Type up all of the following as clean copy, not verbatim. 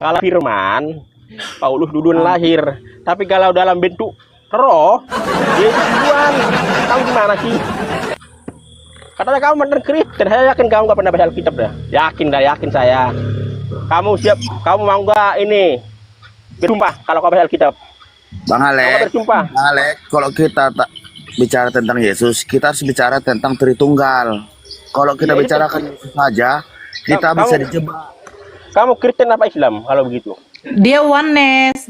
Kalau firman, Paulus duluan lahir. Tapi kalau dalam bentuk roh, Yesus duluan. Kamu gimana sih? Katanya kamu bener Kristen. Saya yakin kamu nggak pernah baca Alkitab dah. Yakin saya. Kamu siap? Kamu mau nggak ini bersumpah kalau kamu baca Alkitab? Bang Alek, bersumpah. Bang Alek, kalau kita tak bicara tentang Yesus, kita harus bicara tentang Tritunggal. Kalau kita bicarakan Yesus saja, kita bisa dijebak. Kamu Kristen apa Islam kalau begitu? Dia oneness.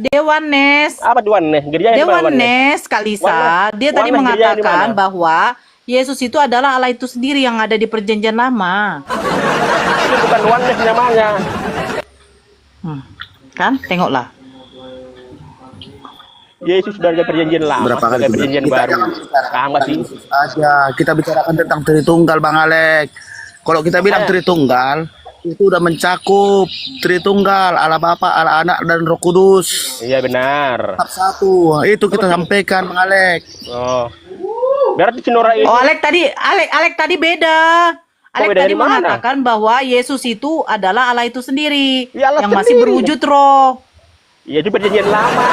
Apa oneness? Dia oneness, Kalisa. Dia tadi mengatakan bahwa Yesus itu adalah Allah itu sendiri yang ada di Perjanjian Lama. Itu bukan oneness namanya. Kan? Tengoklah. Yesus sudah ada Perjanjian Lama, Berapa kali Perjanjian baru. Sama sih. Aja kita bicarakan tentang Tritunggal, Bang Alek. Kalau kita bilang Tritunggal, itu udah mencakup Tritunggal, Allah Bapa, Allah Anak, dan Roh Kudus. Iya benar. Tetap satu. Itu kita sampaikan, Bang Alek. Oh. Berarti Sinora itu. Oh, Alek tadi beda. Alek tadi mengatakan bahwa Yesus itu adalah Allah itu sendiri, ya, Allah yang sendiri. masih berwujud roh. Iya, di Perjanjian Lama.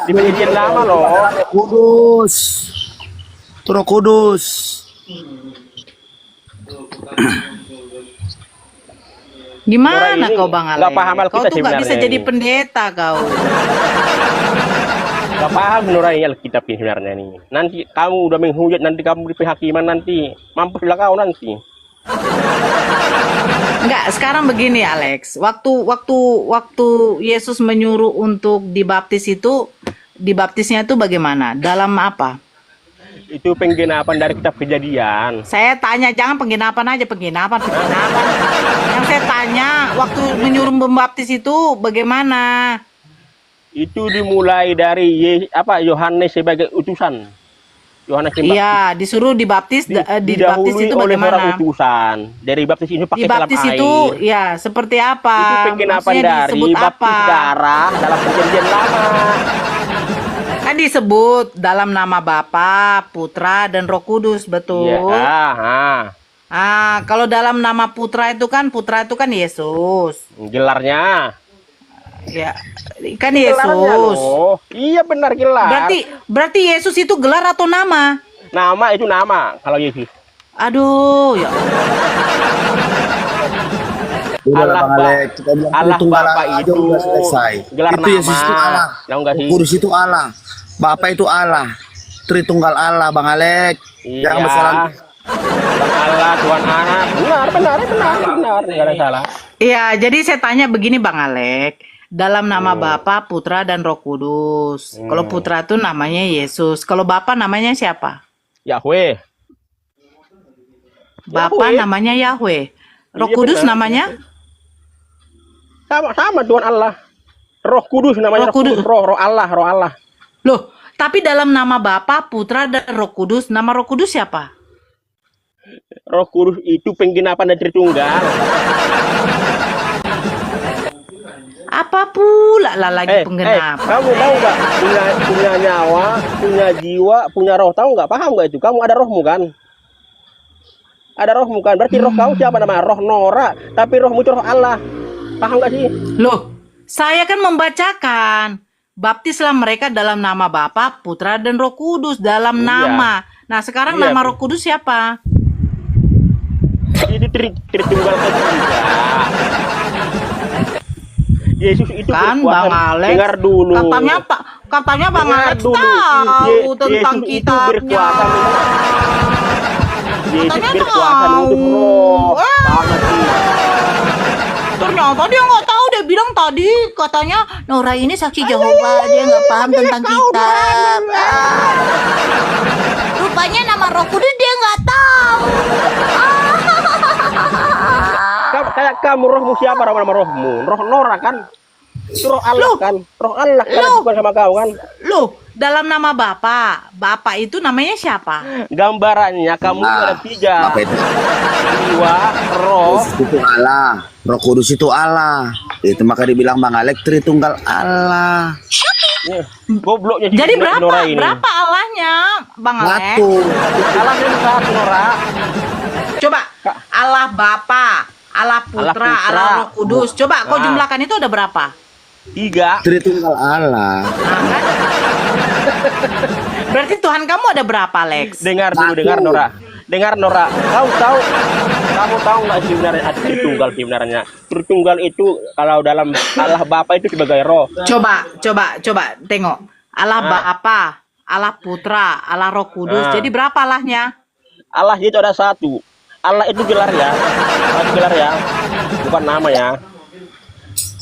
Di Perjanjian Lama loh. Roh Kudus. Itu Roh Kudus. Gimana kau Bang Alek? Gak paham Kau tuh gak bisa jadi pendeta kau. Gak paham menurut Alkitab ini sebenarnya nih. Nanti kamu udah menghujat, nanti kamu di penghakiman nanti. Mampuslah kau nanti. Enggak, sekarang begini Alex. Waktu Yesus menyuruh untuk dibaptis itu, dibaptisnya itu bagaimana? Dalam apa? Itu penggenapan dari kitab Kejadian. Saya tanya, jangan penggenapan aja, penggenapan. Yang saya tanya, waktu menyuruh membaptis itu bagaimana? Itu dimulai dari Yohanes sebagai utusan. Yohanes Iya, disuruh dibaptis, dibaptis itu oleh bagaimana? orang utusan. Dari baptis itu pakai dalam Dibaptis air. itu ya seperti apa? Itu penggenapan Maksudnya dari disebut baptis apa? darah dalam Perjanjian Lama. Kan disebut dalam nama Bapa, Putra, dan Roh Kudus, betul? Iya. Kalau dalam nama Putra itu kan Yesus. Gelarnya. Ya, kan Yesus. Iya benar gelar. Berarti Yesus itu gelar atau nama? Nama itu nama kalau Yesus. Aduh, ya. Allah Bapa itu udah selesai. Gelar itu nama. Yesus itu Allah. Kudus itu Allah. Bapa itu Allah. Tritunggal Allah, Bang Alek. Iya. Jangan bersalah. Tuhan Allah, Tuhan Anak. Benar. Enggak ada salah. Iya, jadi saya tanya begini Bang Alek. Dalam nama Bapa, Putra, dan Roh Kudus. Kalau Putra itu namanya Yesus. Kalau Bapa namanya siapa? Yahweh. Bapa namanya Yahweh. Roh Kudus benar. namanya? Sama Tuhan Allah. Roh Kudus namanya. Roh Allah. Loh, tapi dalam nama Bapa, Putra, dan Roh Kudus, nama Roh Kudus siapa? Roh Kudus itu penggenapan dari Tritunggal. Apa pula lah lagi penggenapan? Kamu tahu nggak punya nyawa, punya jiwa, punya roh, tahu nggak? Paham nggak itu? Kamu ada rohmu kan? Ada rohmu kan? Berarti roh kamu siapa namanya? Roh Nora, tapi rohmu itu roh Allah. Paham nggak sih? Loh, saya kan membacakan. Baptislah mereka dalam nama Bapa, Putra, dan Roh Kudus. Dalam nama. Nah, sekarang nama Roh Kudus siapa? Itu Tritunggal ketiga. Yesus itu kan Bang Alex. Dengar dulu. Katanya Bang Alex tahu tentang kitabnya. Yesus berkuasa untuk roh. Ternyata dia nggak tahu. Dia bilang tadi katanya Nora ini saksi Jehovah, dia nggak paham tentang kitab. Rupanya nama Roh Kudus dia nggak tahu. Kayak kamu rohmu siapa nama rohmu? Roh Nora kan? Itu roh Allah kan? Roh Allah kan bukan sama kau kan? Loh, dalam nama Bapa itu namanya siapa? Gambarannya kamu ada 3. Apa itu? Jiwa, roh. Itu Allah. Roh Kudus itu Allah. Itu maka dibilang Bang Alek Tritunggal Allah. Gobloknya. Jadi berapa Allahnya, Bang Alek? Satu. Allahnya satu Nora. Coba Allah Bapa, Allah Putra, Allah Roh Kudus. Coba kau jumlahkan itu ada berapa? 3. Tritunggal Allah. Nah, kan? Berarti Tuhan kamu ada berapa, Lex? Dengar dulu, dengar Nora. Dengar Nora. Kamu tahu nggak sih sebenarnya ada Tritunggal sebenarnya? Tritunggal itu kalau dalam Allah Bapa itu sebagai roh. Coba tengok. Allah Bapa, Allah Putra, Allah Roh Kudus. Jadi berapa Allahnya? Allah itu ada satu. Allah itu gelar ya. Allah gelar ya. Bukan nama ya.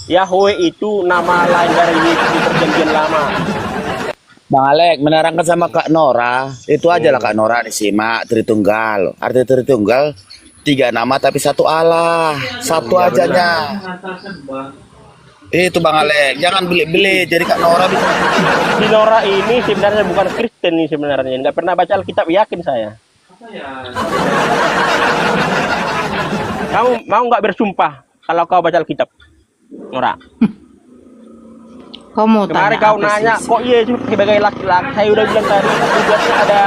Yahweh itu nama lain dari Yesus di perjanjian lama. Bang Alek, menerangkan sama Kak Nora, itu aja lah Kak Nora disimak Tritunggal. Arti Tritunggal 3 nama tapi 1 Allah, satu ajanya. Itu Bang Alek, jangan beli-beli. Jadi Kak Nora bisa. Si Nora ini sebenarnya bukan Kristen nih sebenarnya, nggak pernah baca Alkitab, yakin saya. Kamu mau nggak bersumpah kalau kau baca Alkitab, Nora? Kau mau Kemarin tanya kau apa nanya, sih? kok Yesus sebagai laki-laki? Saya udah bilang tadi, tugasnya ada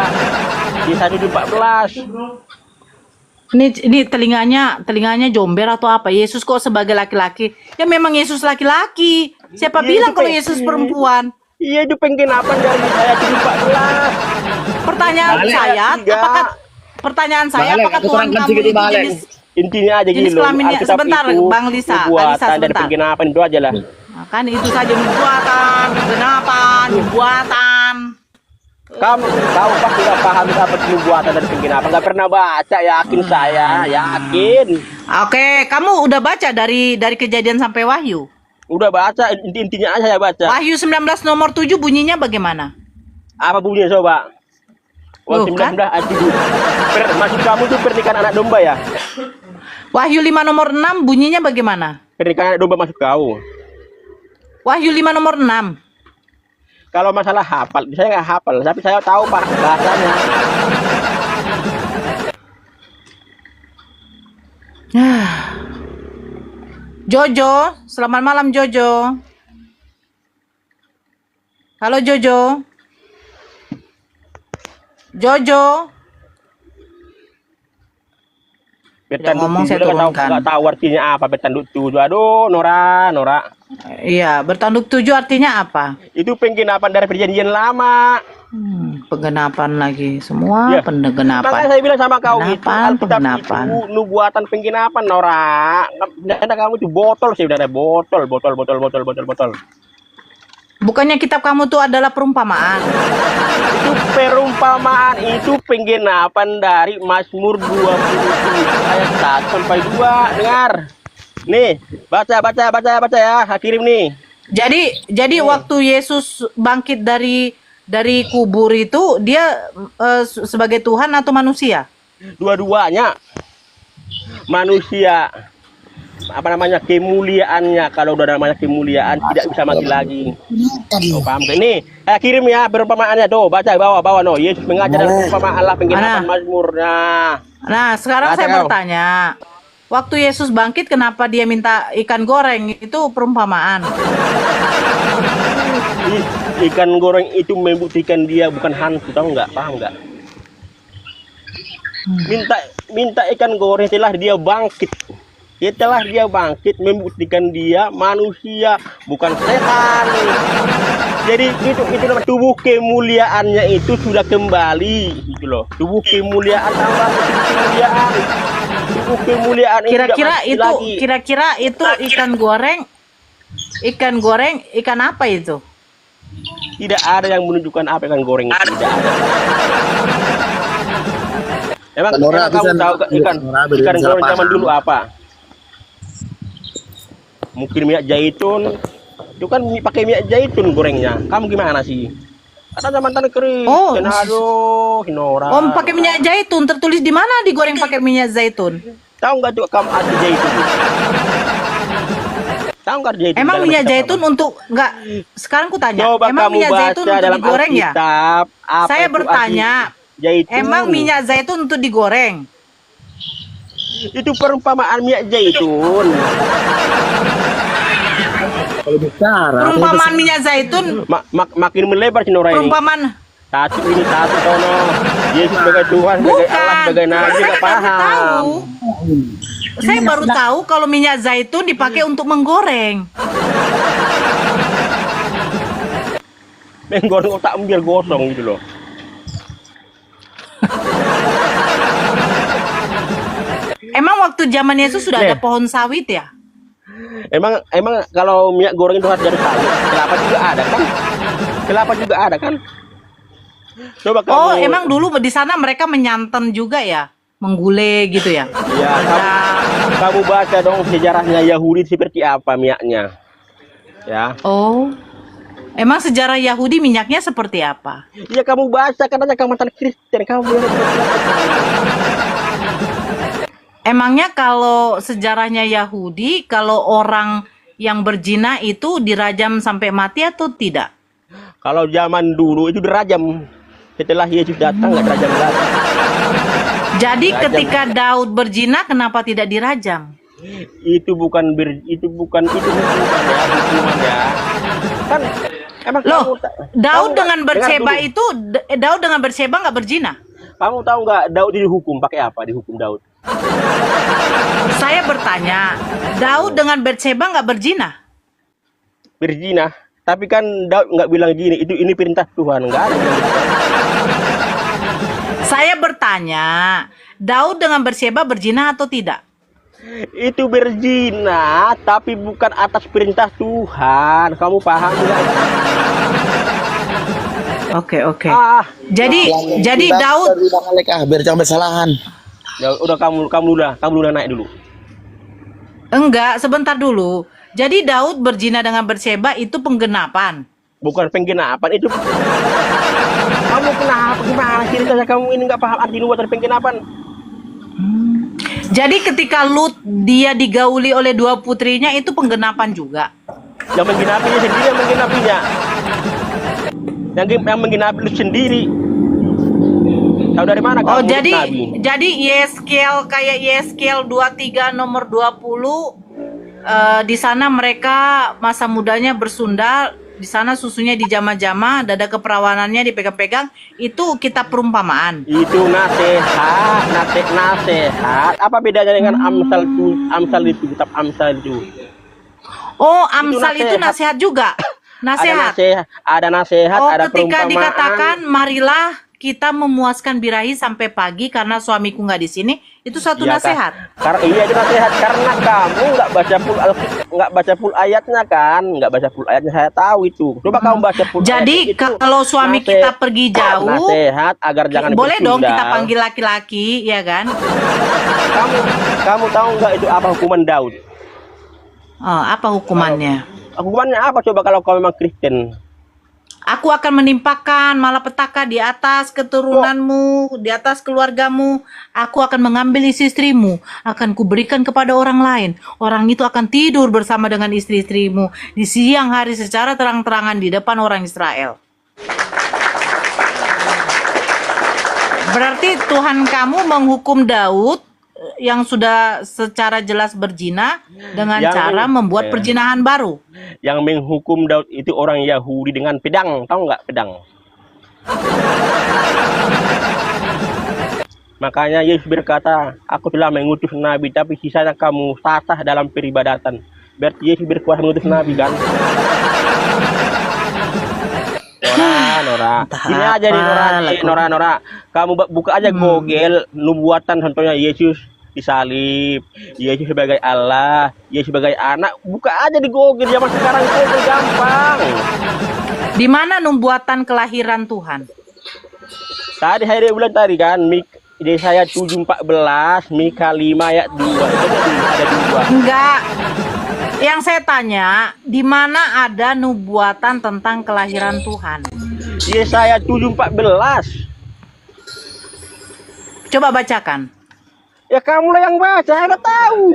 di 1:14. Ini telinganya jomber atau apa? Yesus kok sebagai laki-laki? Ya memang Yesus laki-laki. Siapa Iya, bilang itu kalau kayak- Yesus perempuan? Iya, itu penggenapan dari saya 1:14. Pertanyaan Balik, saya, tiga. apakah pertanyaan saya Balik, apakah aku Tuhan terangkan kamu sedikit, itu Balik. jenis Intinya aja Jenis gini loh, kelaminnya- Alkitab sebentar, itu Bang Lisa, nubuatan dan sebentar. penggenapan itu aja lah. Nah, kan itu saja nubuatan, kegenapan, nubuatan. Kamu pasti nggak paham apa itu nubuatan dan penggenapan, nggak pernah baca, yakin saya, yakin. Oke, kamu udah baca dari Kejadian sampai Wahyu? Udah baca, intinya aja saya baca. Wahyu 19 nomor 7 bunyinya bagaimana? Apa bunyinya coba? Wah, Loh, kan? 19 ayat 7. Maksud kamu tuh pernikahan anak domba ya? Wahyu 5 nomor 6 bunyinya bagaimana? Pernikahan anak domba maksud kau? Wahyu 5 nomor 6. Kalau masalah hafal, saya nggak hafal, tapi saya tahu pak bahasanya. Jojo, selamat malam Jojo. Halo Jojo. Jojo. Bertanduk ngomong, saya tujuh, nggak tahu, turunkan. nggak tahu artinya apa bertanduk tujuh. Aduh, Nora. Iya, bertanduk 7 artinya apa? Itu penggenapan dari perjanjian lama. Penggenapan lagi. Semua Iya. penggenapan. Makanya saya bilang sama kau itu Penggenapan, Alkitab penggenapan. itu nubuatan penggenapan, Nora. Karena kamu itu botol sih, udah botol. Bukannya kitab kamu tuh adalah perumpamaan. Itu perumpamaan, itu penggenapan dari Mazmur 27 ayat 1 sampai 2. Dengar. Nih, baca ya. Kirim nih. Jadi waktu Yesus bangkit dari kubur itu dia sebagai Tuhan atau manusia? Dua-duanya manusia. Apa namanya, kemuliaannya. Kalau udah namanya kemuliaan tidak bisa mati lagi. Oh, paham gak? Ini kirim ya perumpamaannya tuh, baca bawah no. Yesus mengajar dalam perumpamaan Allah penggenapan Mana? Mazmurnya. Nah, sekarang Baca saya kau. bertanya, waktu Yesus bangkit kenapa dia minta ikan goreng? Itu perumpamaan. Ikan goreng itu membuktikan dia bukan hantu, tahu nggak? Paham nggak? Minta ikan goreng setelah dia bangkit. Setelah dia bangkit membuktikan dia manusia, bukan setan. Jadi itu namanya tubuh kemuliaannya itu sudah kembali gitu loh. Tubuh kemuliaan tambah kemuliaan. Tubuh kemuliaan itu tidak mati lagi. Kira-kira itu ikan goreng ikan apa itu? Tidak ada yang menunjukkan apa ikan goreng itu. Tidak ada. Emang Nora kamu bisa- tahu Nora bisa ikan goreng paham. zaman dulu apa? Mungkin minyak zaitun. Itu kan pakai minyak zaitun gorengnya. Kamu gimana sih? Ada zaman tanah kering. Oh, Aduh, Nora. Om pakai minyak zaitun, tertulis di mana digoreng pakai minyak zaitun? Tahu nggak tuh kamu arti zaitun? Tahu nggak arti zaitun? Emang dalam minyak Alkitab zaitun untuk enggak? Sekarang ku tanya, Coba emang kamu minyak baca zaitun untuk dalam digoreng ya? Alkitab, apa Saya itu bertanya, arti zaitun? emang minyak zaitun untuk digoreng? Itu perumpamaan minyak zaitun. Kalau bicara, Perumpamaan minyak zaitun, Makin melebar si Nora ini. perumpamaan Satu ini satu kono. Yesus sebagai Tuhan, sebagai Allah, bukan. sebagai Nabi, Saya nggak kan kasih paham. tahu. Saya baru tahu kalau minyak zaitun dipakai untuk menggoreng. Menggoreng otak biar gosong gitu loh. Emang waktu zaman Yesus sudah ada Nih. pohon sawit ya? Emang kalau minyak goreng itu harus dari sawit. Kelapa juga ada kan? Kelapa juga ada kan? Coba kamu. Oh, emang dulu di sana mereka menyantan juga ya? Menggulai gitu ya? Ya, kamu baca dong sejarahnya Yahudi seperti apa minyaknya. Ya. Oh, emang sejarah Yahudi minyaknya seperti apa? Ya kamu baca katanya kamu mantan Kristen kamu. Emangnya kalau sejarahnya Yahudi, kalau orang yang berzina itu dirajam sampai mati atau tidak? Kalau zaman dulu itu dirajam. Setelah Yesus datang nggak dirajam lagi. Jadi Dirajam. ketika Daud berzina, kenapa tidak dirajam? Itu bukan hukuman ya. Kan emang Loh, Daud dengan Batseba dulu. itu, Daud dengan Batseba nggak berzina? Kamu tahu nggak Daud dihukum pakai apa? Dihukum Daud. Saya bertanya, Daud dengan Batseba nggak berzina? Berzina. Tapi kan Daud nggak bilang gini, ini perintah Tuhan, nggak ada. Saya bertanya, Daud dengan Batseba berzina atau tidak? Itu berzina, tapi bukan atas perintah Tuhan. Kamu paham nggak? Oke. Ah, Jadi Daud, Bang Alek, biar jangan bersalahan. ya udah kamu udah naik dulu. enggak, sebentar dulu. Jadi Daud berzina dengan Batseba itu penggenapan. Bukan penggenapan itu. Kamu kenapa? Gimana ceritanya kamu ini nggak paham arti luar dari penggenapan? Jadi ketika Lut dia digauli oleh dua putrinya itu penggenapan juga. Yang menggenapinya sendiri yang menggenapinya. Yang menggenapi itu sendiri. Tahu dari mana kamu? Oh, jadi Nabi? Yeskel kayak Yeskel 23 nomor 20 di sana mereka masa mudanya bersundal, di sana susunya dijama-jama, dada keperawanannya dipegang-pegang, itu kitab perumpamaan. Itu nasihat. Apa bedanya dengan Amsal itu kitab Amsal itu? Oh, Amsal itu nasihat juga. Nasihat. Ada nasihat, Oh, ada ketika perumpamaan. dikatakan marilah kita memuaskan birahi sampai pagi karena suamiku nggak di sini, itu suatu Iya, nasihat. Karena iya itu nasihat karena kamu nggak baca full ayatnya kan, nggak baca full ayatnya saya tahu itu. Coba kamu baca full. Jadi ayat itu. kalau suami kita pergi jauh, nasihat agar jangan boleh dong kita bersundal. panggil laki-laki, ya kan? Kamu tahu nggak itu apa hukuman Daud? Oh, apa hukumannya? Hukumannya apa coba kalau kau memang Kristen? Aku akan menimpakan malapetaka di atas keturunanmu, di atas keluargamu. Aku akan mengambil istri-istrimu, akan kuberikan kepada orang lain. Orang itu akan tidur bersama dengan istri-istrimu di siang hari secara terang-terangan di depan orang Israel. Berarti Tuhan kamu menghukum Daud yang sudah secara jelas berzina dengan cara membuat perzinahan baru. Yang menghukum Daud itu orang Yahudi dengan pedang, tahu nggak pedang? Makanya Yesus berkata, aku telah mengutus nabi, tapi sisanya kamu sasah dalam peribadatan. Berarti Yesus berkuasa mengutus nabi kan? Nora. Ini aja nih Nora. Kamu buka aja Google, nubuatan contohnya Yesus disalib, Yesus sebagai Allah, Yesus sebagai anak. Buka aja di Google, zaman sekarang Google gampang. Di mana nubuatan kelahiran Tuhan? Tadi hari bulan tadi kan, Yesaya 7:14, Mika 5 ayat 2. Itu ada 2. Enggak. Yang saya tanya, di mana ada nubuatan tentang kelahiran Tuhan? Yesaya 7:14. Coba bacakan. Ya kamu lah yang baca, saya nggak tahu.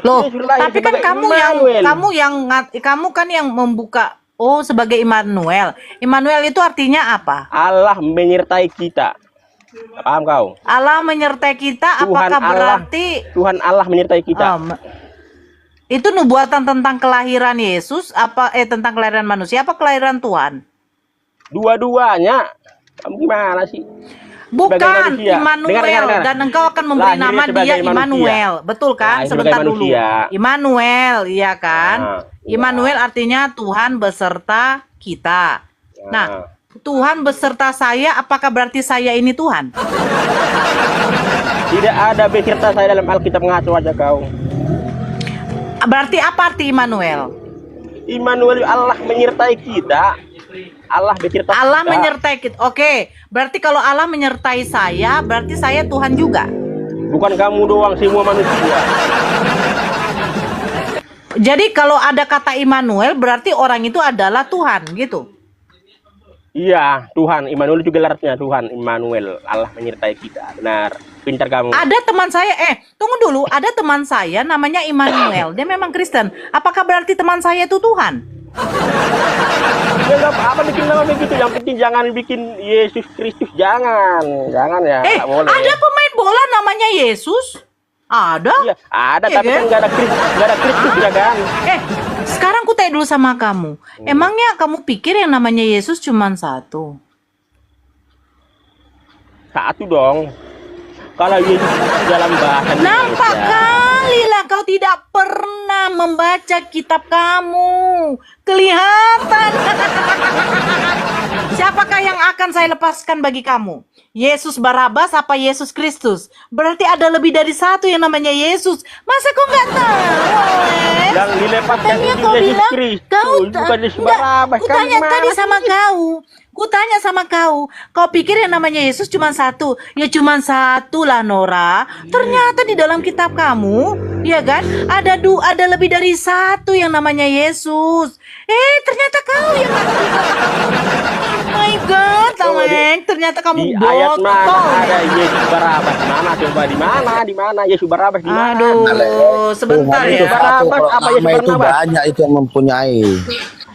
Loh, Yesus lahir tapi kan sebagai kamu kan yang membuka. Oh, sebagai Immanuel. Immanuel itu artinya apa? Allah menyertai kita. Paham kau? Allah menyertai kita. Apakah berarti Tuhan Allah menyertai kita? Itu nubuatan tentang kelahiran Yesus tentang kelahiran manusia apa kelahiran Tuhan? Dua-duanya. Kamu gimana sih? Bukan manusia. Immanuel, Dengar. dan engkau akan memberi Lahirnya nama sebagai dia manusia. Immanuel. Betul kan? Lahir Sebentar sebagai dulu. manusia. Immanuel, iya kan? Nah, Immanuel artinya Tuhan beserta kita. Nah, Tuhan beserta saya, apakah berarti saya ini Tuhan? tidak ada beserta saya dalam Alkitab, ngaco aja kau. Berarti apa arti Immanuel? Immanuel, Allah menyertai kita. Allah beserta Allah kita. menyertai kita. Oke, berarti kalau Allah menyertai saya, berarti saya Tuhan juga. Bukan kamu doang, semua manusia. Jadi kalau ada kata Immanuel, berarti orang itu adalah Tuhan, gitu. Iya, Tuhan. Immanuel juga artinya Tuhan. Immanuel, Allah menyertai kita. Benar. Pintar kamu. Ada teman saya, tunggu dulu, ada teman saya namanya Immanuel. Dia memang Kristen. Apakah berarti teman saya itu Tuhan? Ya nggak apa-apa bikin nama begitu. Yang penting jangan bikin Yesus Kristus. Jangan ya. Nggak boleh. Ada pemain bola namanya Yesus? Ada? Iya, ada, Iya tapi kan? kan nggak ada Kristus ya kan? Sekarang ku tanya dulu sama kamu. Emangnya kamu pikir yang namanya Yesus cuma satu? Satu dong. Kalau Yesus itu dalam bahasa Nampak Indonesia. kali lah kau tidak pernah membaca kitab kamu. Kelihatan. Siapakah yang akan saya lepaskan bagi kamu? Yesus Barabas apa Yesus Kristus? Berarti ada lebih dari satu yang namanya Yesus. Masa kau nggak tahu? Alex? Yang dilepaskan Katanya itu kau Yesus bilang, Kristus, bukan Yesus enggak, Barabas. ku Kamu tanya gimana tadi sih? sama kau. Ku tanya sama kau pikir yang namanya Yesus cuma satu? Ya cuma satu lah Nora. Ternyata di dalam kitab kamu, ya kan, ada lebih dari satu yang namanya Yesus. Ternyata kau yang Oh my God, Alex, ternyata kamu Di ayat mana botol. ada Yesus Barabas? Mana coba di mana Yesus Barabas di mana? Aduh, sebentar Tuhan itu ya. satu, Barabas, kalau apa Yesus nama itu Barnabas? banyak itu yang mempunyai.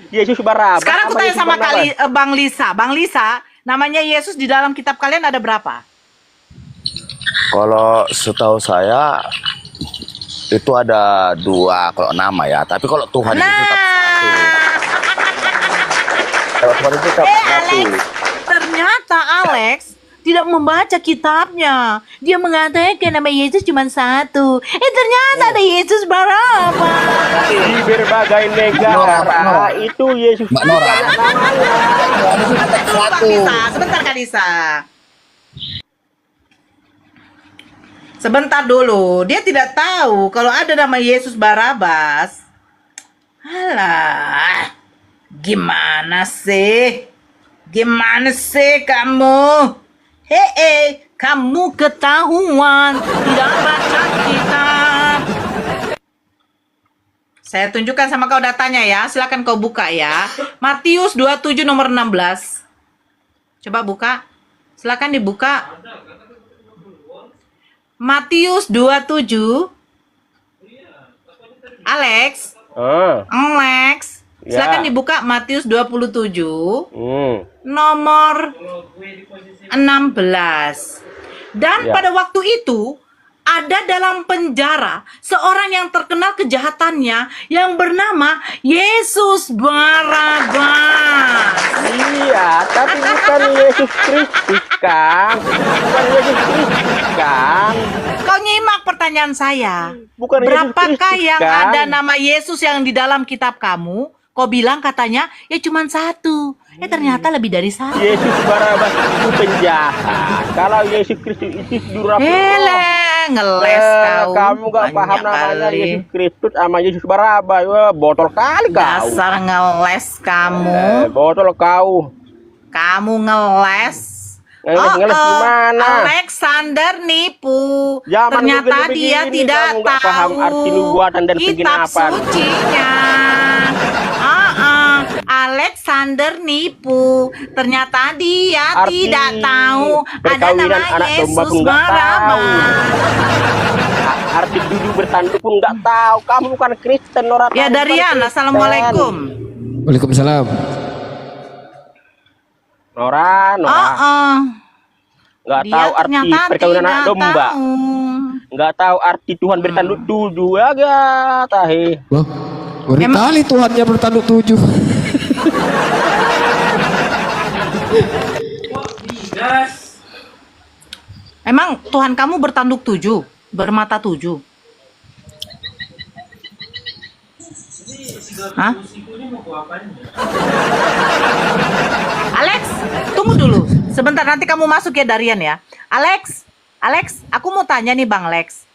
Yesus Barabas. Sekarang aku apa tanya Yesus sama Barnabas? Bang Lisa. Bang Lisa, namanya Yesus di dalam kitab kalian ada berapa? Kalau setahu saya itu ada 2 kalau nama ya. Tapi kalau Tuhan itu tetap satu. Kalau Tuhan itu tetap satu. Alex, ternyata Alex tidak membaca kitabnya. Dia mengatakan nama Yesus cuma satu. Ternyata ada Yesus Barabas. Di berbagai negara Nora. itu Yesus Mbak Nora. banyak namanya. Tuhan itu tetap Bang satu. Lisa, sebentar Kak Lisa. Sebentar dulu, dia tidak tahu kalau ada nama Yesus Barabas. Alah, gimana sih? Gimana sih kamu? Kamu ketahuan tidak baca kitab. Saya tunjukkan sama kau datanya ya. Silakan kau buka ya. Matius 27 nomor 16. Coba buka. Silakan dibuka. Matius 27. Alex. Alex. Ya. Silakan dibuka Matius 27 nomor 16. Dan Ya. pada waktu itu ada dalam penjara seorang yang terkenal kejahatannya yang bernama Yesus Barabas. Iya, tapi bukan Yesus Kristus kan? Bukan Yesus Kristus kan? Kau nyimak pertanyaan saya. Bukan Yesus Berapakah Kristus, yang kan? ada nama Yesus yang di dalam kitab kamu? Kau bilang katanya ya cuma satu. Ternyata lebih dari satu. Yesus Barabas itu penjahat. Kalau Yesus Kristus itu durhaka. Ngeles kau. Kamu gak paham Banyak namanya kali. Yesus Kristus sama Yesus Barabas. Wah, botol kali kau. Dasar ngeles kamu. Botol kau. Kamu ngeles. Ngeles gimana? Alexander nipu. Zaman Ternyata begini, dia tidak kamu nggak tahu paham arti nubuatan dan kitab penggenapan. sucinya. Alexander nipu. Ternyata dia Arti tidak tahu ada perkawinan nama anak domba Yesus pun nggak tahu. Barabas. Arti duduk bertanduk pun nggak tahu. Kamu bukan Kristen, orang. Ya Darian, assalamualaikum. Waalaikumsalam. Nora. Nggak Dia tahu arti ternyata perkawinan anak tidak domba. tahu. Nggak tahu arti Tuhan bertanduk tujuh agak tahe. Wah, ngeri kali Tuhannya bertanduk 7. Emang Tuhan kamu bertanduk 7, bermata 7? Hah? Alex, tunggu dulu. Sebentar, nanti kamu masuk ya, Darian ya. Alex, aku mau tanya nih Bang Lex.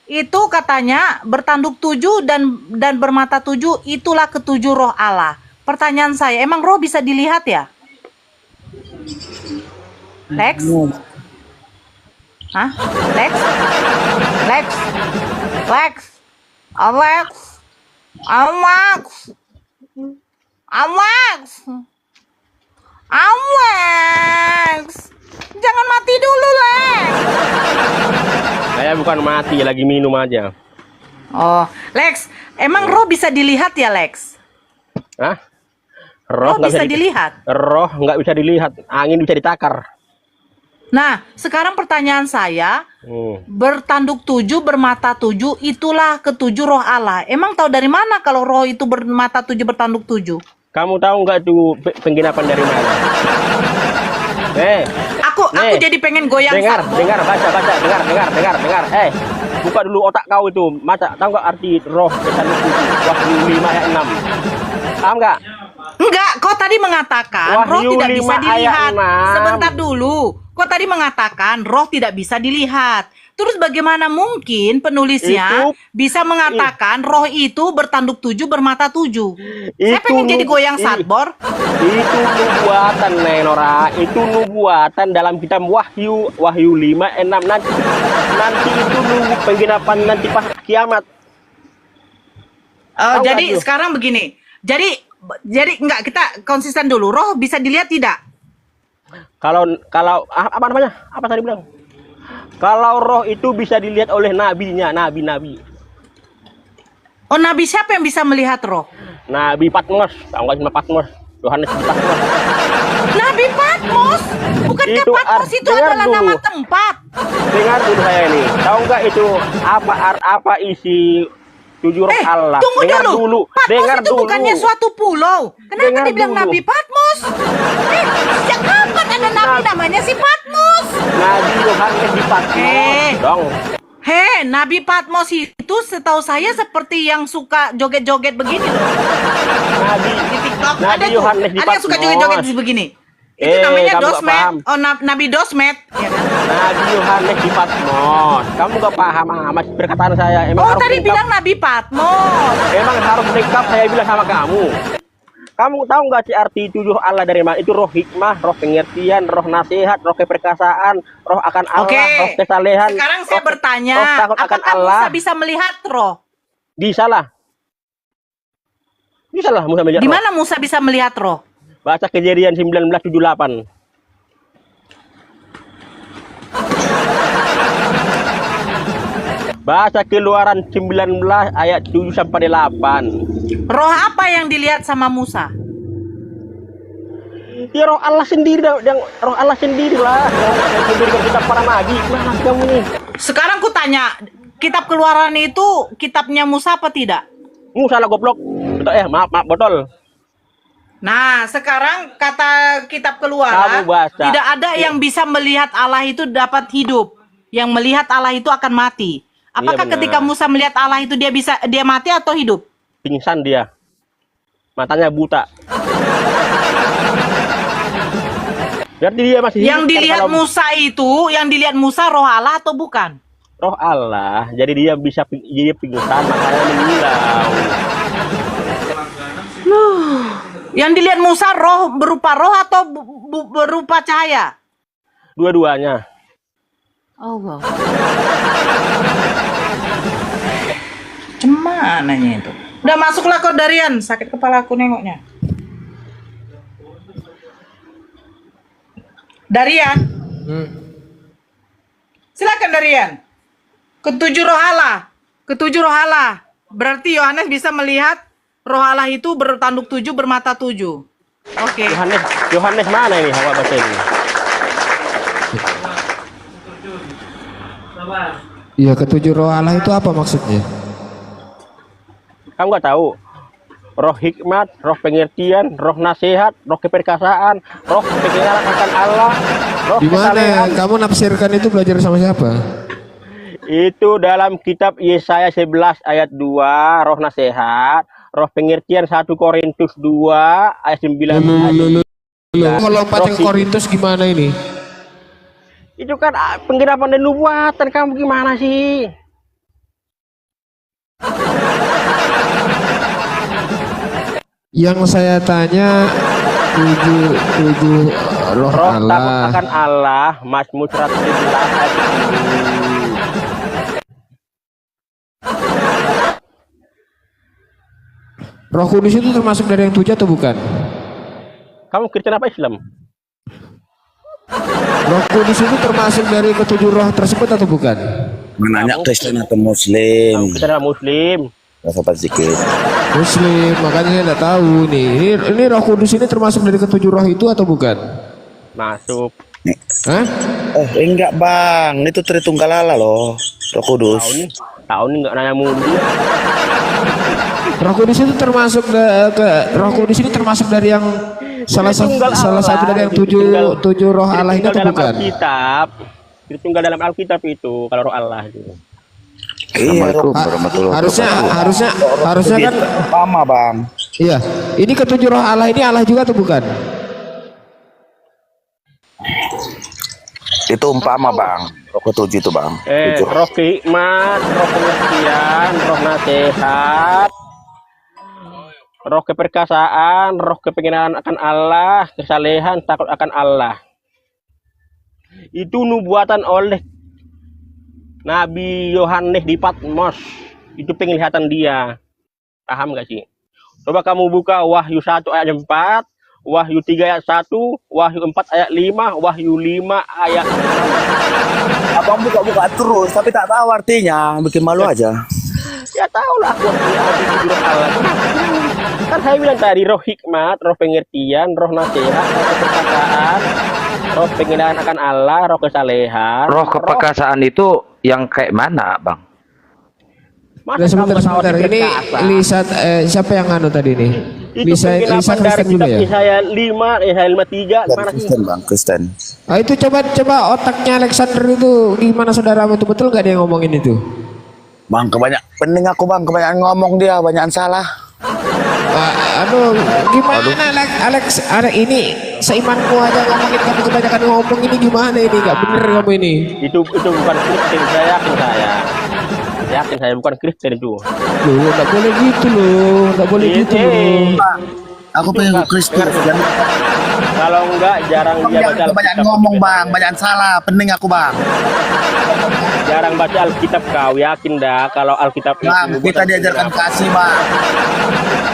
Itu katanya bertanduk 7 dan bermata 7 itulah ketujuh roh Allah. Pertanyaan saya, emang roh bisa dilihat ya? Lex? Hah? Lex? Lex? Lex? Alex? Alex? Alex? Alex? Jangan mati dulu, Lex. Saya bukan mati, lagi minum aja. Oh, Lex, emang roh bisa dilihat ya, Lex? Hah? Roh nggak bisa dilihat? Roh nggak bisa dilihat, angin bisa ditakar. Nah, sekarang pertanyaan saya, bertanduk 7, bermata 7, itulah ketujuh roh Allah. Emang tahu dari mana kalau roh itu bermata 7, bertanduk 7? Kamu tahu nggak itu penginapan dari mana? Aku jadi pengen goyang. Dengar, baca, dengar. Buka dulu otak kau itu. Mata, tahu nggak arti roh bertanduk 7? Wahyu 5 ayat 6. Paham nggak? Enggak, kau tadi mengatakan roh tidak bisa dilihat. Sebentar dulu. Kau tadi mengatakan roh tidak bisa dilihat. Terus bagaimana mungkin penulisnya bisa mengatakan roh itu bertanduk 7, bermata 7? Saya pengen jadi goyang satbor. Itu nubuatan, Nenora. Itu nubuatan dalam kitab Wahyu 5 6 nanti itu nunggu penggenapan nanti pas kiamat. Jadi sekarang begini. Jadi enggak, kita konsisten dulu. Roh bisa dilihat tidak? Kalau apa namanya? Apa tadi bilang? Kalau roh itu bisa dilihat oleh nabinya, nabi. Oh, nabi siapa yang bisa melihat roh? Nabi Patmos, tahu nggak nama Patmos? Yohanes di Patmos. Nabi Patmos? Bukankah Itu Patmos itu adalah dulu. nama tempat? Dengar dulu saya ini. Tahu nggak itu apa isi 7 roh Allah? Tunggu dulu. Patmos dengar itu dulu. bukannya suatu pulau. Kenapa Dengar dibilang dulu. Nabi Patmos? Sejak kapan ada nabi namanya si Patmos? Nabi Yohanes di Patmos, dong. Nabi Patmos itu setahu saya seperti yang suka joget-joget begini loh. Nabi Di TikTok Nabi ada tuh. Yohanes di Ada yang suka Patmos. joget-joget begini. Itu namanya kamu nggak Dosmet. paham. Oh, Nabi Dosmet. Ya kan? Nabi Yohanes di Patmos. Kamu gak paham amat perkataan saya. Emang Oh, harus tadi lengkap. bilang Nabi Patmos. Emang harus lengkap saya bilang sama kamu. Kamu tahu nggak sih arti 7 Allah dari mana? Itu roh hikmah, roh pengertian, roh nasihat, roh keperkasaan, roh akan Allah, roh kesalehan. Sekarang saya bertanya, roh takut akan apakah Allah. Musa bisa melihat roh? Bisa lah Musa melihat Di roh. mana Musa bisa melihat roh? Baca Kejadian 19:78. Baca Keluaran 19 ayat 7 sampai 8. Roh apa yang dilihat sama Musa? Ya roh Allah sendiri, yang roh Allah sendiri lah. Yang memberikan kitab para nabi. Mana sih kamu nih? Sekarang ku tanya, kitab Keluaran itu kitabnya Musa apa tidak? Musa lah goblok. Maaf botol. Nah, sekarang kata kitab Keluaran, Kamu baca. tidak ada yang bisa melihat Allah itu dapat hidup. Yang melihat Allah itu akan mati. Apakah benar. ketika Musa melihat Allah itu dia mati atau hidup? Pingsan dia. Matanya buta. Berarti dia masih Yang hidup, kan, dilihat kalau Musa itu, yang dilihat Musa roh Allah atau bukan? roh Allah. Jadi dia bisa pingsan, makanya menghilang. Yang dilihat Musa roh berupa roh atau berupa cahaya? Dua-duanya. Oh, wow. Cemananya itu. Udah masuklah kau Darian, sakit kepala aku nengoknya. Darian. Silakan Darian. Ketujuh roh Allah. Berarti Yohanes bisa melihat roh Allah itu bertanduk 7, bermata 7. Oke. Yohanes mana ini? Hawa baca ini. Iya, ketujuh roh Allah itu apa maksudnya? Kamu nggak tahu? roh hikmat, roh pengertian, roh nasihat, roh keperkasaan, roh pengenalan akan Allah, roh Di mana kesalehan. kamu nafsirkan itu belajar sama siapa? Itu dalam kitab Yesaya 11 ayat 2, roh nasihat, roh pengertian 1 Korintus 2 ayat 9. Kalau lompat yang Korintus gimana ini? Itu kan penggerapan dan nubuatan, kamu gimana sih? Yang saya tanya tujuh roh Roh takut Allah. akan Allah, Mazmur 111 ayat 10. Roh Kudus itu termasuk dari yang 7 atau bukan? Kamu Kristen apa Islam? Roh Kudus itu termasuk dari ketujuh roh tersebut atau bukan? Menanya Kristen atau Kamu Muslim? Kristen apa Muslim? Sahabat sedikit. Muslim, makanya saya tidak tahu nih. Ini Roh Kudus ini termasuk dari ketujuh roh itu atau bukan? Masuk. Hah? Enggak bang, itu Tritunggal Allah loh, Roh Kudus. Tahu nih nggak nanya mulu dia. Roh Kudus itu termasuk Roh Kudus ini termasuk dari yang salah satu dari yang tujuh roh Allah ini atau dalam bukan? Alkitab. Tritunggal dalam Alkitab itu kalau roh Allah itu. Iya, Harusnya kan sama bang. iya. Ini ketujuh roh Allah ini Allah juga atau bukan? Itu umpama bang, roh ketujuh itu bang. Tujuh. Roh hikmat, roh pengertian, roh nasihat, roh keperkasaan, roh kepengenalan akan Allah, kesalehan, takut akan Allah. Itu nubuatan oleh Nabi Yohanes di Patmos. Itu penglihatan dia. Paham gak sih? Coba kamu buka Wahyu 1 ayat 4, Wahyu 3 ayat 1, Wahyu 4 ayat 5, Wahyu 5 ayat 6. Abang buka-buka terus, tapi tak tahu artinya, bikin malu aja. Ya tahu lah aku arti roh Allah. Kan saya bilang tadi roh hikmat, roh pengertian, roh nasihat, roh keperkasaan, roh pengenalan akan Allah, roh kesalehan. Roh keperkasaan itu yang kayak mana, Bang? Masa Sebentar, kamu tahu sebentar. arti Ini perkasa? Lisa, siapa yang anu tadi nih? Itu Lisa penggelapan dari Kristen juga kitab ya? Yesaya 5, Yesaya 53, gimana sih? Kristen bang, Kristen. Ah, itu coba otaknya Alexander itu gimana saudara itu betul nggak dia ngomongin itu? Bang pening aku bang, kebanyakan ngomong dia, banyakan salah. Aduh, gimana Alex? Ada ini seimanku aja ngomongin kamu kebanyakan ngomong ini gimana ini? Nggak bener kamu ini. Itu bukan Kristen, saya yakin saya bukan Kristen itu. Loh, nggak boleh gitu loh, nggak boleh gitu loh. Aku pengen Kristen. Kalau enggak jarang dia baca Kebanyakan Alkitab. ngomong bang, banyakan salah, pening aku bang. Jarang baca Alkitab kau, yakin dah kalau Alkitab Bang, itu kita bukan diajarkan penggelapan. kasih bang.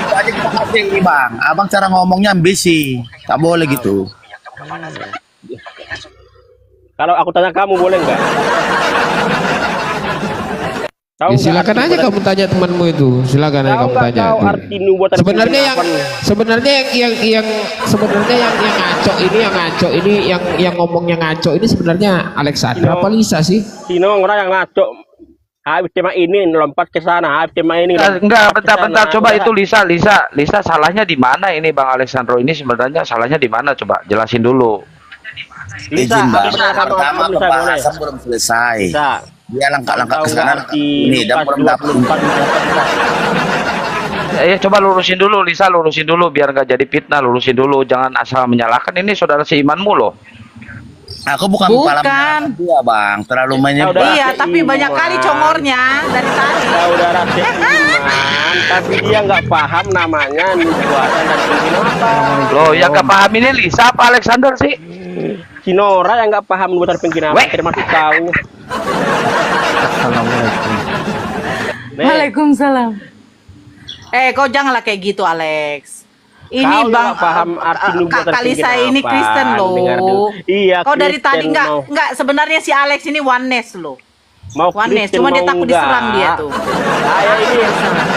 Itu aja kita kasih bang. Abang cara ngomongnya ambisi, tak boleh gitu. Kalau aku tanya kamu boleh enggak? Tahu Ya, nggak silakan arti aja nubuatan- kamu tanya temanmu itu. Silakan aja Tahu kamu nggak tanya. tahu Tuh. arti nubuatan Sebenarnya yang penggelapan? sebenarnya yang ngaco ini yang ngomongnya ngaco ini sebenarnya Alexandra apa Lisa sih? Sino orang yang ngaco. Habis tema ini lompat ke sana, habis tema ini. Enggak, bentar. Coba Udah. itu Lisa salahnya di mana ini, Bang Alessandro? Ini sebenarnya salahnya di mana? Coba jelasin dulu. Lisa, Izin bang, aku tanya kamu, pertama kamu bisa boleh. pembahasan belum selesai. Bisa. Dia langkah-langkah Tahu ke sana. nggak arti Ini dan Lukas belum dapat. 24 Ya coba lurusin dulu, Lisa, lurusin dulu biar nggak jadi fitnah, lurusin dulu, jangan asal menyalahkan. Ini saudara seimanmu loh. Aku bukan Bukan. kepala menyalahkan dia bang, terlalu menyebar. Udah. Iya, tapi banyak kali congornya dari tadi. saudara seiman, tapi dia nggak paham namanya nubuatan dan penggenapan. Loh, yang nggak paham ini Lisa apa Alexander sih? Sinora yang nggak paham nubuatan penggenapan, Weh. termasuk kau. Nih, Waalaikumsalam. Kau janganlah kayak gitu, Alex. Ini kau Bang nggak paham arti nubuatan Kak Lisa ini penggenapan. Kristen Dengar dulu. loh. Iya, Kau dari Kristen tadi enggak sebenarnya si Alex ini oneness loh. mau Oneness, Kristen, cuma dia mau takut enggak. diserang dia tuh. Saya ini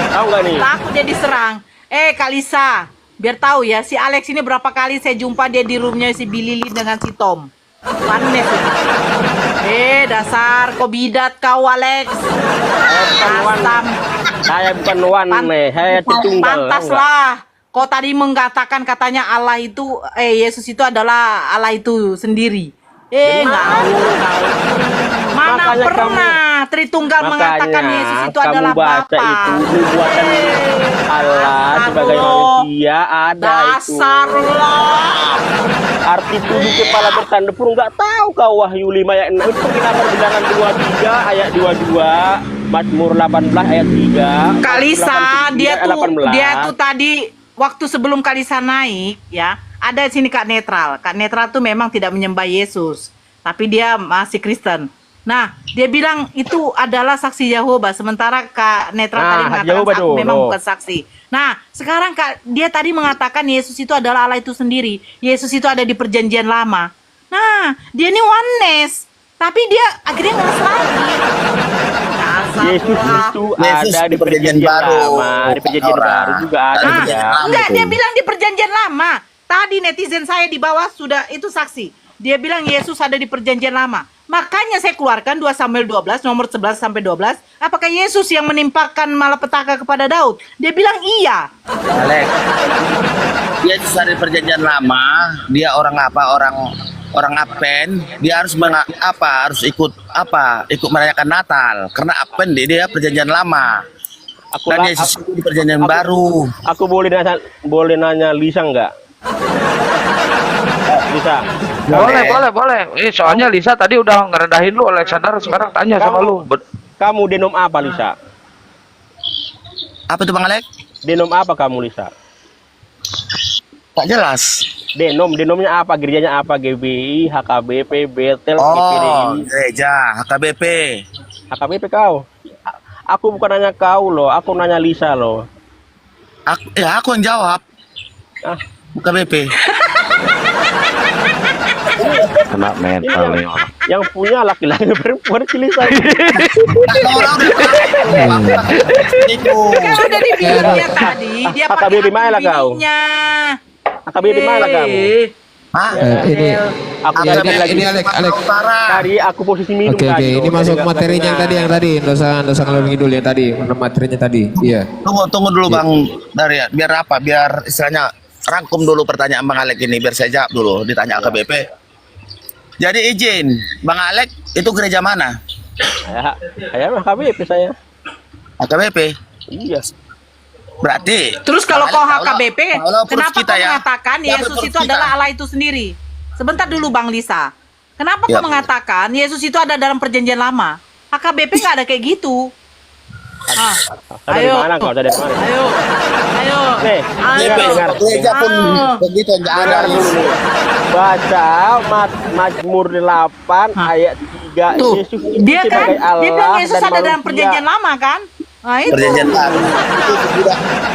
tahu nggak nih? Takut dia diserang. Kak Lisa, biar tahu ya, si Alex ini berapa kali saya jumpa dia di roomnya si Billy dengan si Tom. Oneness ini. Dasar kau bidat kau Alex. Asam. Saya bukan one, saya Tritunggal. Pantaslah. Kau tadi mengatakan katanya Allah itu, Yesus itu adalah Allah itu sendiri. Ngawur. Mana Makanya pernah Tritunggal mengatakan Yesus itu adalah baca Bapa. itu nubuatan Allah sebagai manusia ada itu. Dasarlah. Arti 7 kepala bertanda burung nggak tahu kau Wahyu 5 ayat 6 itu penginapan bilangan 23 ayat 22 Mazmur 18 ayat 3 Kalisa dia ayat tuh 18. tadi waktu sebelum Kalisa naik ya ada di sini Kak Netral. Kak Netral tuh memang tidak menyembah Yesus, tapi dia masih Kristen. Nah, dia bilang itu adalah saksi Yehova, sementara Kak Netral tadi mengatakan Yehova aku dulu. memang bukan saksi. Nah, sekarang dia tadi mengatakan Yesus itu adalah Allah itu sendiri. Yesus itu ada di perjanjian lama. Nah, dia ini oneness, tapi dia akhirnya ngeles lagi. Yesus itu Yesus ada di perjanjian lama, di perjanjian baru juga ada. Nah, ya. Enggak, dia bilang di perjanjian lama. Tadi netizen saya di bawah sudah itu saksi. Dia bilang Yesus ada di perjanjian lama. Makanya saya keluarkan 2 Samuel 12 nomor 11 sampai 12. Apakah Yesus yang menimpakan malapetaka kepada Daud? Dia bilang iya. Alek, Yesus dari perjanjian lama, dia orang apa? Orang Advent, dia harus harus ikut merayakan Natal karena Advent dia perjanjian lama. Dan Yesus itu di perjanjian baru. Aku boleh nanya Lisa enggak? Lisa. Boleh. Soalnya Lisa tadi udah ngerendahin lu, Alexander. Sekarang tanya sama lu. Kamu denom apa, Lisa? Apa itu Bang Alek? Denom apa kamu, Lisa? Tak jelas. Denomnya apa? Gerejanya apa? GBI, HKBP, Betel, Oh, PPDI. gereja HKBP. HKBP kau. Aku bukan nanya kau loh, aku nanya Lisa loh. Aku yang jawab. Ah. HKBP. Kena mental nih orang. Yang punya laki-laki perempuan si Lisa. Itu. Kan udah dibilangnya tadi, dia pakai HKBP mana kau? bininya. HKBP mana kamu? Hah? Ini Aku ya, tadi lagi. ini Alek. Tadi aku posisi minum Oke, tadi. ini loh. masuk Jadi materinya yang nggak tadi, nggak usah ngalor ngidul yang tadi, materinya tadi. Iya. Tunggu dulu Bang dari biar apa? Biar istilahnya rangkum dulu pertanyaan Bang Alek ini biar saya jawab dulu ditanya AKBP. Jadi izin, Bang Alek itu gereja mana? Saya HKBP saya. AKBP. Iya. Berarti Terus kalau Bang kau Alek, HKBP, kalau proof kenapa kita kau ya? mengatakan Kalau Yesus proof itu kita. adalah Allah itu sendiri? Sebentar dulu Bang Lisa. Kenapa Ya. kau mengatakan Yesus itu ada dalam perjanjian lama? HKBP nggak ada kayak gitu. Ada di mana kau? Ada di mana? Ayo. Nih, dengar. gereja pun begitu enggak ada. Dengar dulu nih. Baca Mazmur 8 ayat 3. Tuh, Yesus itu dia kan, sebagai Allah dia bilang Yesus dan ada dalam manusia. perjanjian lama kan? Nah, itu. Perjanjian baru.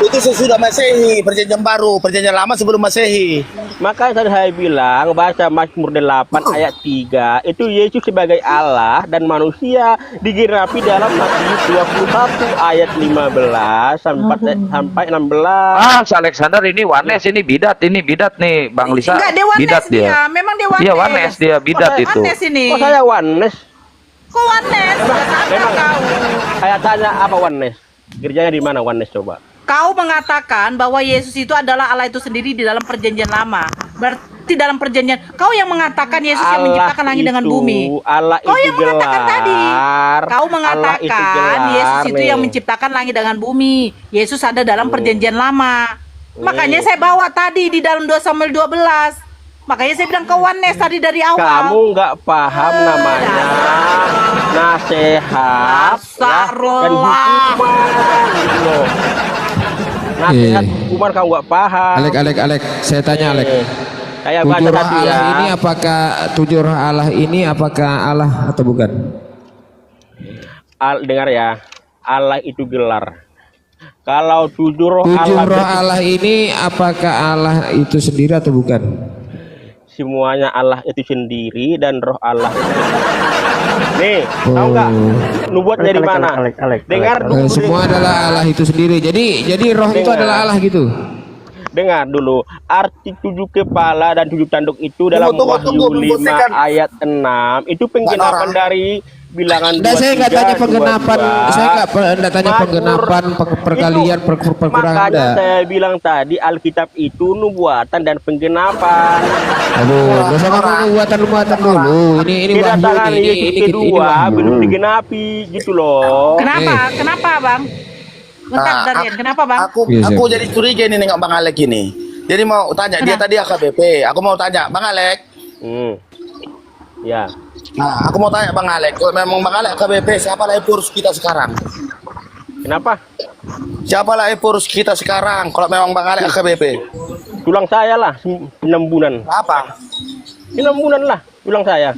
Itu sesudah Masehi, perjanjian baru, perjanjian lama sebelum Masehi. Makanya tadi saya bilang baca Mazmur 8 ayat 3 itu Yesus sebagai Allah dan manusia digenapi dalam Matius 21 ayat 15 sampai 16. Ah, si Alexander ini wanes, ini bidat nih, Bang Lisa. Enggak, dia oneness Bidat dia. Memang dia oneness. Iya, wanes dia, bidat itu. Oneness ini. Kok saya oneness? Kok oneness? Nggak sadar Memang kau. saya tanya apa oneness? Gerjanya di mana oneness coba? Kau mengatakan bahwa Yesus itu adalah Allah itu sendiri di dalam perjanjian lama. Berarti dalam perjanjian kau yang mengatakan Yesus yang menciptakan langit dengan bumi. Allah Kau itu yang mengatakan tadi. Kau Allah mengatakan itu gelar, Yesus itu nih. yang menciptakan langit dengan bumi. Yesus ada dalam perjanjian lama. Makanya saya bawa tadi di dalam 2 Samuel 12. Makanya saya bilang ke oneness tadi dari awal. Kamu nggak paham namanya nasihat ya, dan hukuman gitu loh. Nasihat hukuman kamu nggak paham. Alek, saya tanya Alek. Kayak baca Tujuh roh tadi Allah ya. ini apakah tujuh roh Allah ini apakah Allah atau bukan? Dengar ya, Allah itu gelar. Kalau tujuh roh Tujuh Allah roh Allah ini apakah Allah itu sendiri atau bukan? semuanya Allah itu sendiri dan roh Allah. Nih, tahu nggak? Nubuat dari mana? Dengar dulu. Semua adalah Allah itu sendiri. Jadi roh itu Dengar. adalah Allah gitu. Dengar dulu, arti 7 kepala dan 7 tanduk itu dalam Tunggu, Wahyu 5 membuktikan. ayat 6 itu penggenapan Nora. bilangan Enggak, saya nggak tanya penggenapan, saya nggak tanya penggenapan perkalian perkurangan Makanya enggak. saya bilang tadi Alkitab itu nubuatan dan penggenapan. Aduh, nggak usah ngomong buatan dulu. Ini Kedatangan wahyu Yesus kedua wahyu. belum digenapi gitu loh. Kenapa? Kenapa, Bang? Bentar, Nah, Darian. Kenapa, Bang? Iya, Aku jadi curiga ini nengok Bang Alek ini. Jadi mau tanya, dia tadi AKBP. Aku mau tanya, Bang Alek. Ya. Nah, aku mau tanya Bang Alek. Kalau memang Bang Alek AKBP, siapa lagi purus kita sekarang? Kenapa? Siapa lagi purus kita sekarang? Kalau memang Bang Alek AKBP. Tulang saya lah 6 bulan. Apa? 6 bulan lah tulang saya.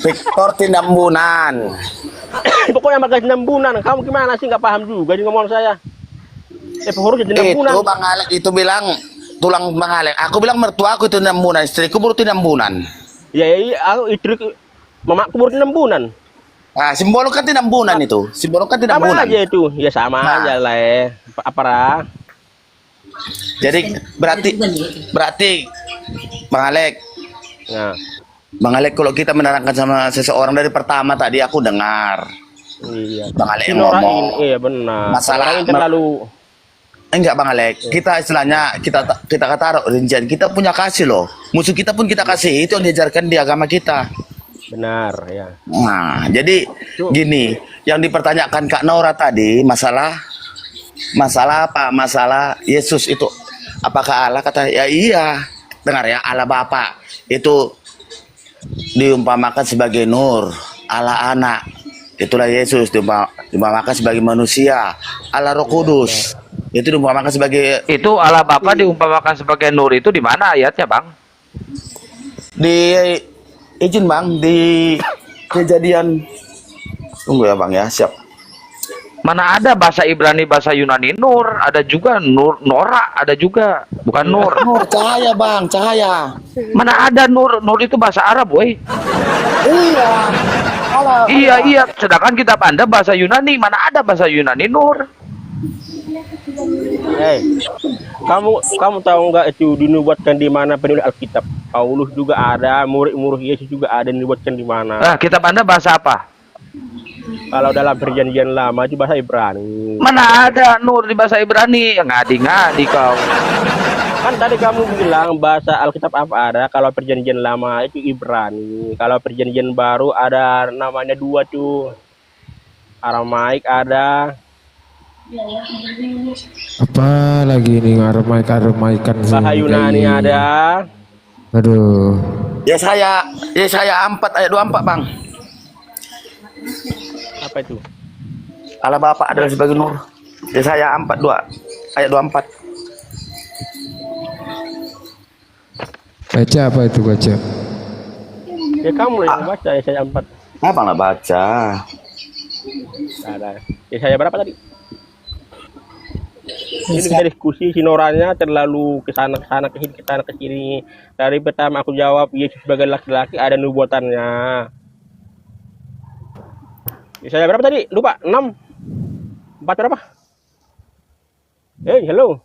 Victor Tinambunan. Pokoknya pakai 6 bulan. Kamu gimana sih nggak paham juga di ngomong saya? Harus jadi 6 bulan. Itu Bang Alek itu bilang tulang Bang Alek. Aku bilang mertua aku itu 6 bulan, istriku baru 6 bulan. Ya, aku istri mamaku baru 6 bulan. Nah, simbol kan 6 bulan itu. Simbol kan 6 Sama bulan. aja itu. Ya sama Nah. aja lah Apa? Jadi berarti Bang Alek, Nah, Bang Alek kalau kita menerangkan sama seseorang dari pertama tadi aku dengar. iya. Bang Alek yang Dinorain, ngomong. iya benar. Masalah- Dinorain terlalu Enggak Bang Alek, kita istilahnya kita kata rincian, kita punya kasih loh. Musuh kita pun kita kasih, itu yang diajarkan di agama kita. benar ya. Nah, jadi gini, yang dipertanyakan Kak Nora tadi masalah apa? Masalah Yesus itu apakah Allah? Kata ya iya. Dengar ya, Allah Bapa itu diumpamakan sebagai nur, Allah Anak. Itulah Yesus diumpamakan sebagai manusia, Allah Roh Kudus. Itu diumpamakan sebagai Itu Allah Bapa diumpamakan sebagai nur itu di mana ayatnya, Bang? izin Bang di Kejadian. Tunggu ya Bang ya, siap. Mana ada bahasa Ibrani, bahasa Yunani nur, ada juga nur, Nora, ada juga, bukan nur. Nur cahaya Bang, cahaya. Mana ada nur, nur itu bahasa Arab, woi. Iya. Iya, sedangkan kitab Anda bahasa Yunani, mana ada bahasa Yunani nur? Kamu tahu nggak itu dinubuatkan di mana penulis Alkitab? Paulus juga ada, murid-murid Yesus juga ada dinubuatkan di mana? Nah, kitab Anda bahasa apa? Kalau dalam perjanjian lama itu bahasa Ibrani. Mana ada nur di bahasa Ibrani? Ngadi-ngadi kau. Kan tadi kamu bilang bahasa Alkitab apa ada? Kalau perjanjian lama itu Ibrani. Kalau perjanjian baru ada namanya 2 tuh. Aramaik ada. Apa lagi ini ngaremaikan Bahasa Yunani ada. Aduh. Yesaya 4 ayat 24 Bang. Apa itu? Allah Bapa adalah sebagai nur. Yesaya 4 ayat 24. Baca apa itu baca? Ya kamu yang baca ya saya 4. Apa nggak baca? Ada. Ya saya berapa tadi? Ini kita diskusi sinoranya terlalu kesana ke sini. Dari pertama aku jawab Yesus sebagai laki-laki ada nubuatannya. Ya, saya berapa tadi? Lupa. 6. 4 berapa? Halo.